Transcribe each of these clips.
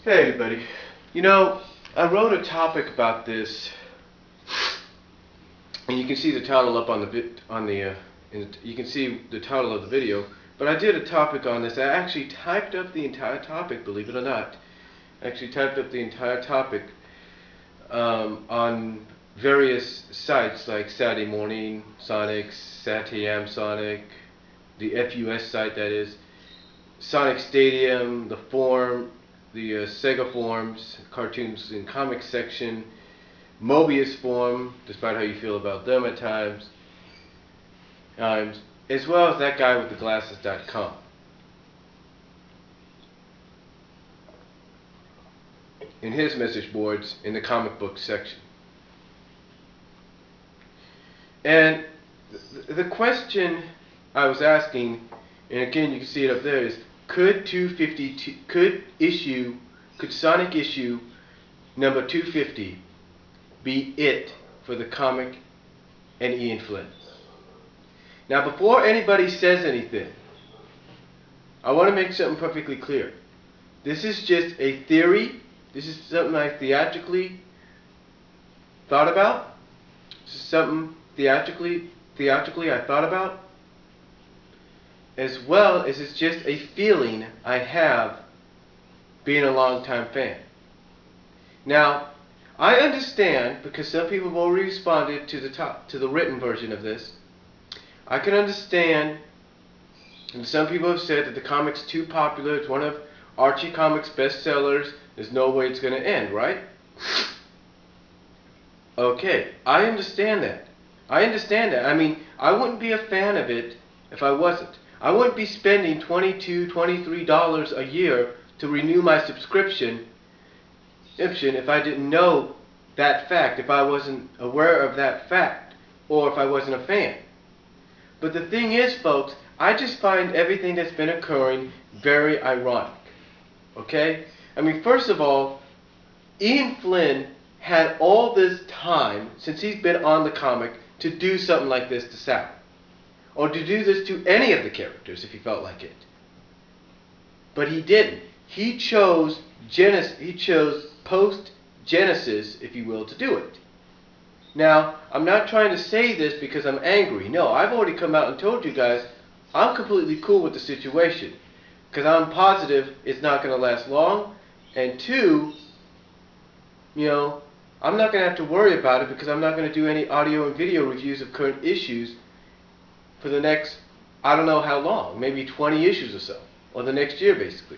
Hey everybody. You know, I wrote a topic about this, and you can see the title up on the you can see the title of the video. But I did a topic on this. I actually typed up the entire topic, believe it or not. I actually typed up the entire topic on various sites like Saturday Morning, Sonic, SatAM Sonic, the FUS site that is, Sonic Stadium, the forum, the Sega forums, cartoons and comics section, Mobius forum, despite how you feel about them at times, as well as that guy with the glasses.com. In his message boards in the comic book section. And the question I was asking, and again you can see it up there, is could Sonic issue number 250 be it for the comic and Ian Flynn? Now, before anybody says anything, I want to make something perfectly clear. This is just a theory. This is something I theatrically thought about. This is something theatrically I thought about, as well as it's just a feeling I have being a longtime fan. Now, I understand, because some people have already responded to the written version of this. I can understand, and some people have said that the comic's too popular. It's one of Archie Comics' bestsellers. There's no way it's going to end, right? Okay, I understand that. I mean, I wouldn't be a fan of it if I wasn't. I wouldn't be spending $22, $23 a year to renew my subscription if I didn't know that fact, if I wasn't aware of that fact, or if I wasn't a fan. But the thing is, folks, I just find everything that's been occurring very ironic. Okay? I mean, first of all, Ian Flynn had all this time, since he's been on the comic, to do something like this to Sal. Or to do this to any of the characters if he felt like it. But he didn't. He chose post-Genesis, if you will, to do it. Now, I'm not trying to say this because I'm angry. No, I've already come out and told you guys I'm completely cool with the situation. Because I'm positive it's not going to last long. And two, you know, I'm not going to have to worry about it because I'm not going to do any audio and video reviews of current issues for the next, I don't know how long, maybe 20 issues or so. Or the next year, basically.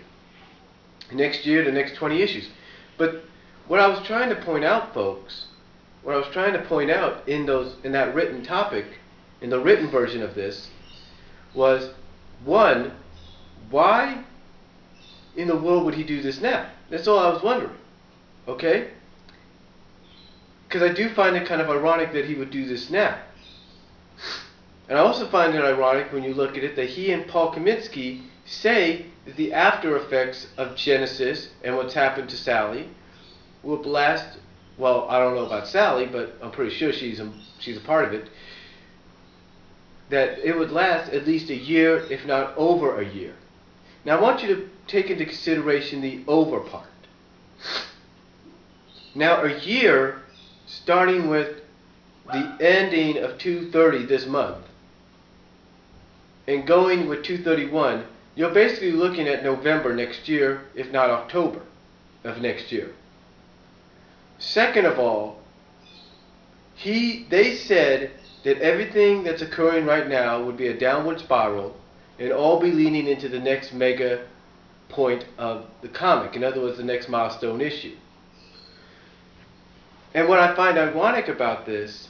Next year, the next 20 issues. But what I was trying to point out, folks, what I was trying to point out in that written topic, in the written version of this, was, one, why in the world would he do this now? That's all I was wondering. Okay? Because I do find it kind of ironic that he would do this now. And I also find it ironic when you look at it that he and Paul Kaminsky say that the after effects of Genesis and what's happened to Sally will last, well, I don't know about Sally, but I'm pretty sure she's a part of it, that it would last at least a year, if not over a year. Now I want you to take into consideration the over part. Now a year, starting with the ending of 2/30 this month, and going with 2/31, you're basically looking at November next year, if not October of next year. Second of all, they said that everything that's occurring right now would be a downward spiral and all be leading into the next mega point of the comic. In other words, the next milestone issue. And what I find ironic about this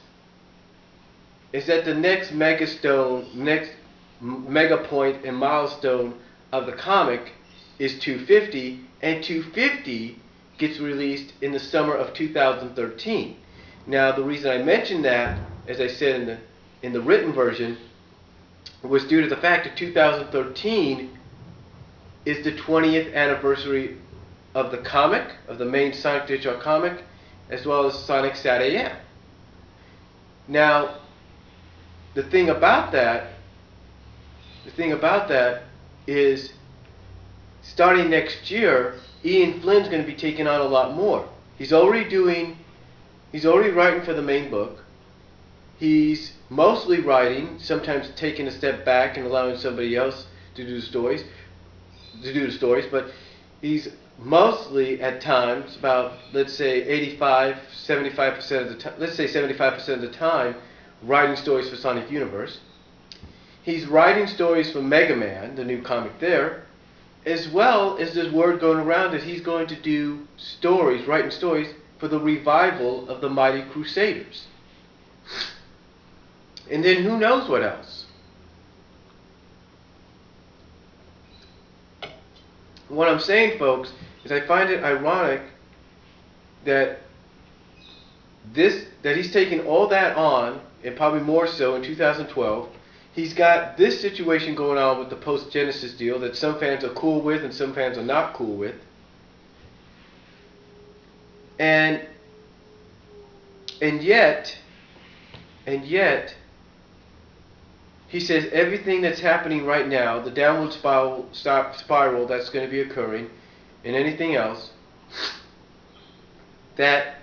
is that the next mega point and milestone of the comic is 250, and 250 gets released in the summer of 2013. Now, the reason I mentioned that, as I said in the written version, was due to the fact that 2013 is the 20th anniversary of the comic, of the main Sonic the Hedgehog comic, as well as Sonic SatAM. Now, the thing about that is starting next year, Ian Flynn's going to be taking on a lot more. He's already writing for the main book. He's mostly writing, sometimes taking a step back and allowing somebody else to do the stories, but he's mostly at times, about, let's say 75% of the time, let's say 75% of the time, writing stories for Sonic Universe. He's writing stories for Mega Man, the new comic there, as well as there's word going around that he's going to do stories, writing stories for the revival of the Mighty Cursaders. And then who knows what else. What I'm saying, folks, is I find it ironic that he's taking all that on, and probably more so in 2012. He's got this situation going on with the post-Genesis deal that some fans are cool with and some fans are not cool with. And yet, he says everything that's happening right now, the downward spiral that's going to be occurring, and anything else, that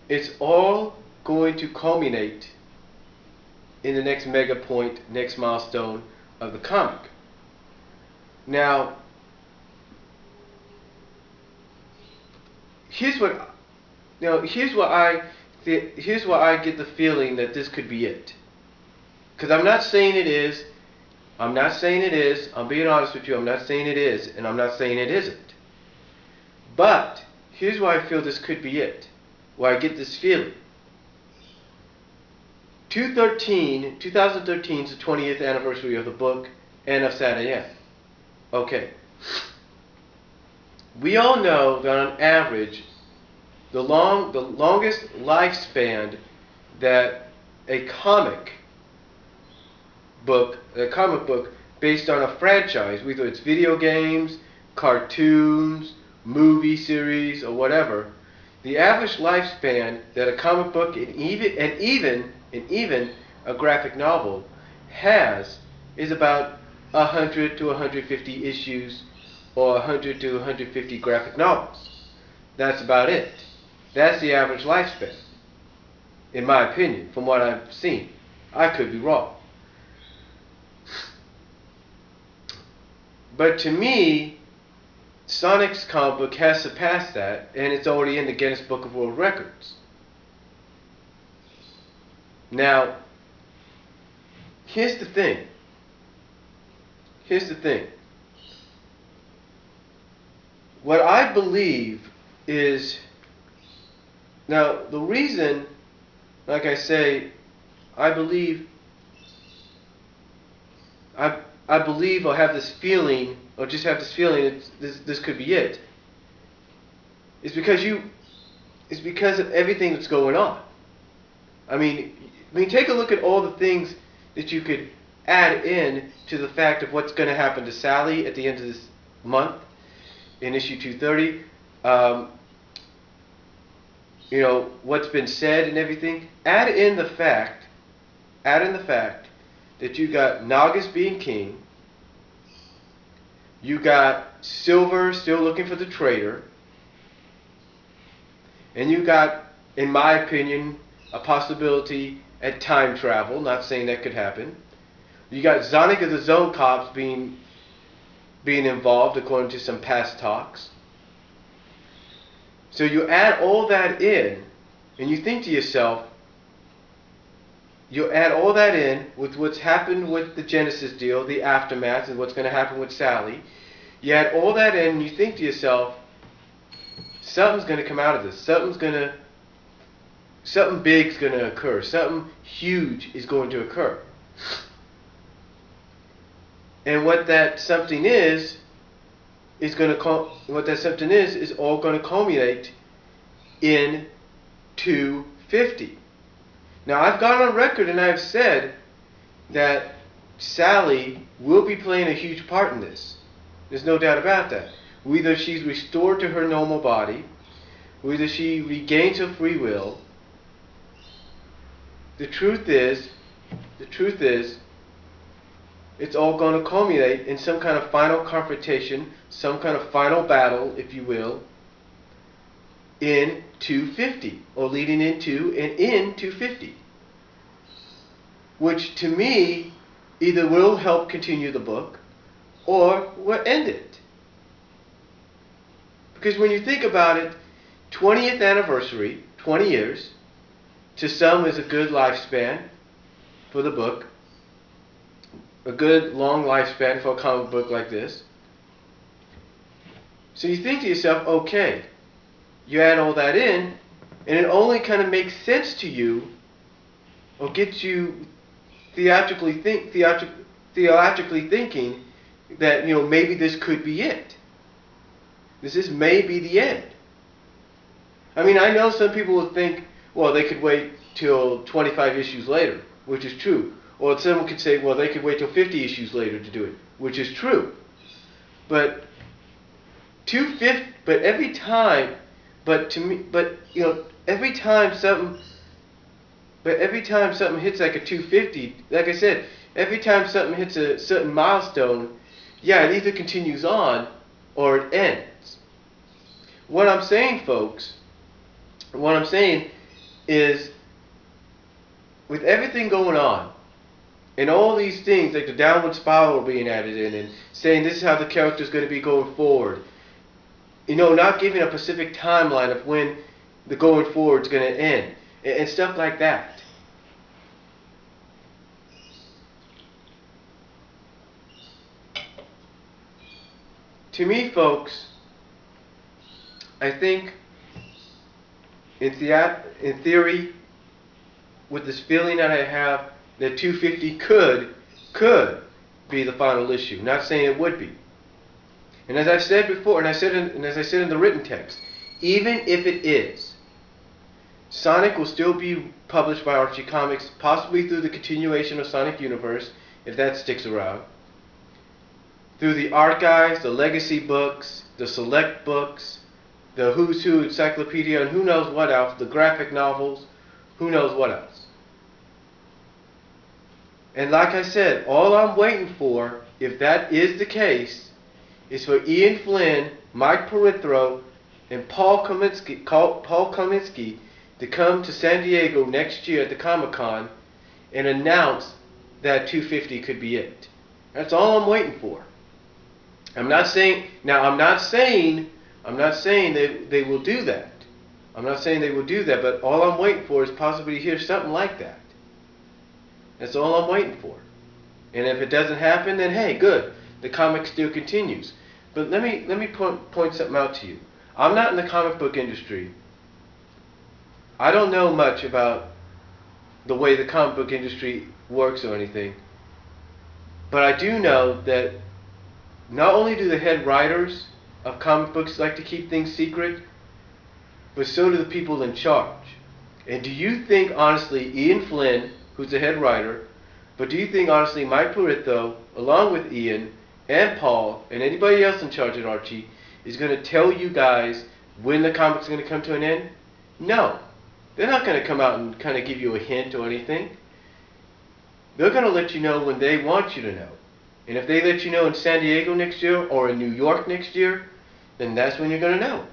it's all going to culminate in the next mega point, next milestone of the comic. Now, here's why I get the feeling that this could be it. Because I'm not saying it is. I'm being honest with you. I'm not saying it is, and I'm not saying it isn't. But here's why I feel this could be it. Why I get this feeling. 2013 is the 20th anniversary of the book and of SatAM. Okay. We all know that on average, the longest lifespan that a comic book based on a franchise, whether it's video games, cartoons, movie series, or whatever, the average lifespan that a comic book and even a graphic novel has is about 100 to 150 issues or 100 to 150 graphic novels. That's about it. That's the average lifespan, in my opinion, from what I've seen. I could be wrong. But to me, Sonic's comic book has surpassed that, and it's already in the Guinness Book of World Records. Now, here's the thing. What I believe is, now the reason, like I say, I believe or have this feeling, or just have this feeling that this could be it, is because of everything that's going on. I mean, take a look at all the things that you could add in to the fact of what's going to happen to Sally at the end of this month in issue 230. What's been said and everything. Add in the fact that you got Nagas being king. You got Silver still looking for the traitor. And you got, in my opinion, a possibility at time travel. Not saying that could happen. You got Sonic and the Zone Cops being involved according to some past talks. So you add all that in, and you think to yourself, you add all that in with what's happened with the Genesis deal, the aftermath, and what's going to happen with Sally. You add all that in, and you think to yourself, something's going to come out of this. Something big's going to occur. Something huge is going to occur. And what that something is all going to culminate in 250. Now, I've gone on record and I've said that Sally will be playing a huge part in this. There's no doubt about that. Whether she's restored to her normal body, whether she regains her free will, the truth is, it's all going to culminate in some kind of final confrontation, some kind of final battle, if you will, in 250, or leading into and in 250. Which to me either will help continue the book or will end it. Because when you think about it, 20th anniversary, 20 years, to some is a good lifespan for the book, a good long lifespan for a comic book like this. So you think to yourself, okay, you add all that in, and it only kind of makes sense to you, or gets you theatrically thinking that, you know, maybe this could be it. This is maybe the end. I mean, I know some people would think, well, they could wait till 25 issues later, which is true. Or someone could say, well, they could wait till 50 issues later to do it, which is true. But every time something hits like a 250, like I said, every time something hits a certain milestone, yeah, it either continues on or it ends. What I'm saying, folks, is, with everything going on, and all these things, like the downward spiral being added in, and saying this is how the character is going to be going forward, you know, not giving a specific timeline of when the going forward is going to end, and stuff like that. To me, folks, I think in theory, with this feeling that I have, that 250 could be the final issue. Not saying it would be. And as I've said before, and as I said in the written text, even if it is, Sonic will still be published by Archie Comics, possibly through the continuation of Sonic Universe, if that sticks around. Through the archives, the legacy books, the select books, the Who's Who Encyclopedia, and who knows what else, the graphic novels, who knows what else. And like I said, all I'm waiting for, if that is the case, is for Ian Flynn, Mike Perithro, and Paul Kaminsky to come to San Diego next year at the Comic-Con and announce that 250 could be it. That's all I'm waiting for. I'm not saying that they will do that. I'm not saying they will do that, but all I'm waiting for is possibly to hear something like that. That's all I'm waiting for. And if it doesn't happen, then hey, good. The comic still continues. But let me point something out to you. I'm not in the comic book industry. I don't know much about the way the comic book industry works or anything. But I do know that not only do the head writers of comic books like to keep things secret, but so do the people in charge. And do you think, honestly, Ian Flynn, who's the head writer, but do you think, honestly, Mike Perithro, along with Ian and Paul and anybody else in charge at Archie, is going to tell you guys when the comic's going to come to an end? No. They're not going to come out and kind of give you a hint or anything. They're going to let you know when they want you to know. And if they let you know in San Diego next year or in New York next year, then that's when you're going to know.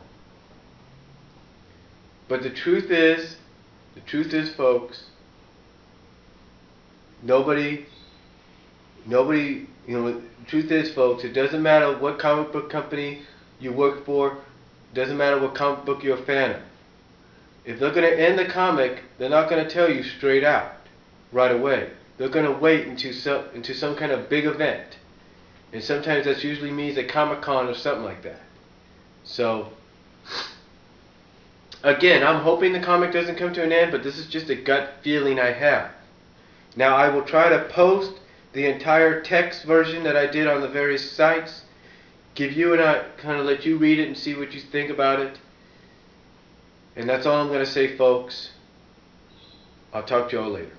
But the truth is, folks, nobody, you know, the truth is, folks, it doesn't matter what comic book company you work for, it doesn't matter what comic book you're a fan of. If they're going to end the comic, they're not going to tell you straight out, right away. They're going to wait into some kind of big event. And sometimes that usually means a Comic-Con or something like that. So, again, I'm hoping the comic doesn't come to an end, but this is just a gut feeling I have. Now, I will try to post the entire text version that I did on the various sites, give you and I kind of let you read it and see what you think about it. And that's all I'm going to say, folks. I'll talk to you all later.